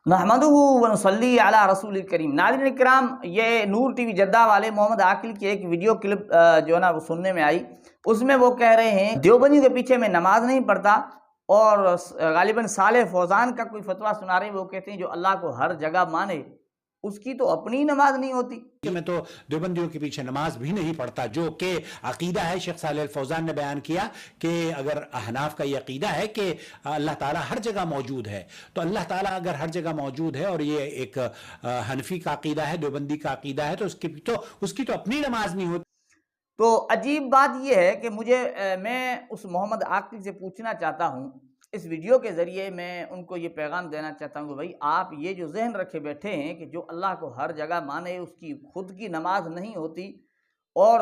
نحمدہ ونصلی علی رسول الکریم۔ ناظرین اکرام، یہ نور ٹی وی جدہ والے محمد عاقل کی ایک ویڈیو کلپ جو ہے نا وہ سننے میں آئی، اس میں وہ کہہ رہے ہیں دیوبندیوں کے پیچھے میں نماز نہیں پڑھتا، اور غالباً صالح فوزان کا کوئی فتویٰ سنا رہے ہیں، وہ کہتے ہیں جو اللہ کو ہر جگہ مانے اس کی تو اپنی نماز نہیں ہوتی۔ میں تو دیوبندیوں کے پیچھے نماز بھی نہیں پڑھتا، جو کہ عقیدہ ہے شیخ صالح الفوزان نے بیان کیا کہ اگر احناف کا یہ عقیدہ ہے کہ اللہ تعالیٰ ہر جگہ موجود ہے، تو اللہ تعالیٰ اگر ہر جگہ موجود ہے اور یہ ایک حنفی کا عقیدہ ہے، دیوبندی کا عقیدہ ہے، تو اس کی تو اپنی نماز نہیں ہوتی۔ تو عجیب بات یہ ہے کہ میں اس محمد عاقل سے پوچھنا چاہتا ہوں، اس ویڈیو کے ذریعے میں ان کو یہ پیغام دینا چاہتا ہوں کہ بھائی آپ یہ جو ذہن رکھے بیٹھے ہیں کہ جو اللہ کو ہر جگہ مانے اس کی خود کی نماز نہیں ہوتی، اور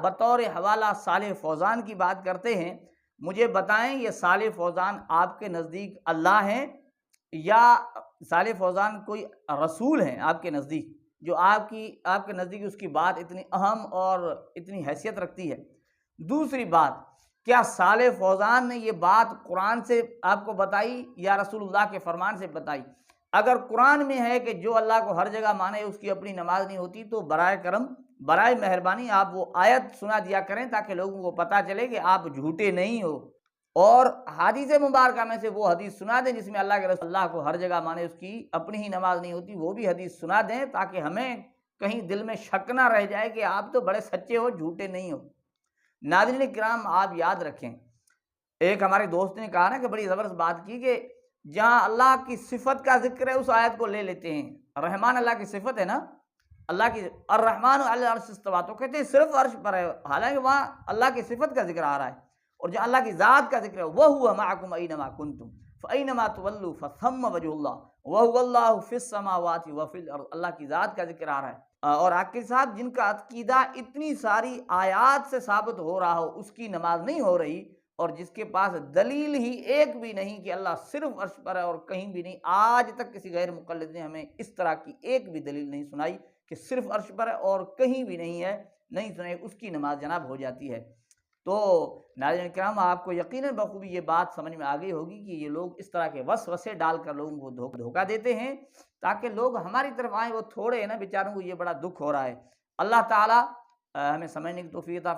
بطور حوالہ صالح فوزان کی بات کرتے ہیں، مجھے بتائیں یہ صالح فوزان آپ کے نزدیک اللہ ہیں یا صالح فوزان کوئی رسول ہیں آپ کے نزدیک، جو آپ کے نزدیک اس کی بات اتنی اہم اور اتنی حیثیت رکھتی ہے؟ دوسری بات، کیا صالح فوزان نے یہ بات قرآن سے آپ کو بتائی یا رسول اللہ کے فرمان سے بتائی؟ اگر قرآن میں ہے کہ جو اللہ کو ہر جگہ مانے اس کی اپنی نماز نہیں ہوتی، تو برائے کرم برائے مہربانی آپ وہ آیت سنا دیا کریں تاکہ لوگوں کو پتہ چلے کہ آپ جھوٹے نہیں ہو، اور حدیث مبارکہ میں سے وہ حدیث سنا دیں جس میں اللہ کے رسول اللہ کو ہر جگہ مانے اس کی اپنی ہی نماز نہیں ہوتی، وہ بھی حدیث سنا دیں تاکہ ہمیں کہیں دل میں شک نہ رہ جائے کہ آپ تو بڑے سچے ہو، جھوٹے نہیں ہو۔ ناظرین کرام، آپ یاد رکھیں، ایک ہمارے دوست نے کہا نا کہ بڑی زبردست بات کی کہ جہاں اللہ کی صفت کا ذکر ہے اس آیت کو لے لیتے ہیں، رحمان اللہ کی صفت ہے نا، اللہ کی الرحمن علی العرش استویٰ، تو کہتے ہیں صرف عرش پر ہے، حالانکہ وہاں اللہ کی صفت کا ذکر آ رہا ہے، اور جہاں اللہ کی ذات کا ذکر ہے وَهُوَ مَعَكُمْ أَيْنَمَا كُنْتُمْ فَأَيْنَمَا تُوَلُّوا فَثَمَّ وَجْهُ اللَّهِ وَهُوَ اللَّهُ فِي السَّمَاوَاتِ وَفِي الْأَرْضِ، اللہ کی ذات کا ذکر آ رہا ہے۔ اور عاقل صاحب، جن کا عقیدہ اتنی ساری آیات سے ثابت ہو رہا ہو اس کی نماز نہیں ہو رہی، اور جس کے پاس دلیل ہی ایک بھی نہیں کہ اللہ صرف عرش پر ہے اور کہیں بھی نہیں، آج تک کسی غیر مقلد نے ہمیں اس طرح کی ایک بھی دلیل نہیں سنائی کہ صرف عرش پر ہے اور کہیں بھی نہیں ہے، نہیں سنائی، اس کی نماز جناب ہو جاتی ہے۔ تو ناظرین کرام، آپ کو یقیناً بخوبی یہ بات سمجھ میں آ گئی ہوگی کہ یہ لوگ اس طرح کے وسوسے ڈال کر لوگوں کو دھوکہ دیتے ہیں تاکہ لوگ ہماری طرف آئیں، وہ تھوڑے ہیں نا بیچاروں کو یہ بڑا دکھ ہو رہا ہے۔ اللہ تعالیٰ ہمیں سمجھنے کی توفیق عطا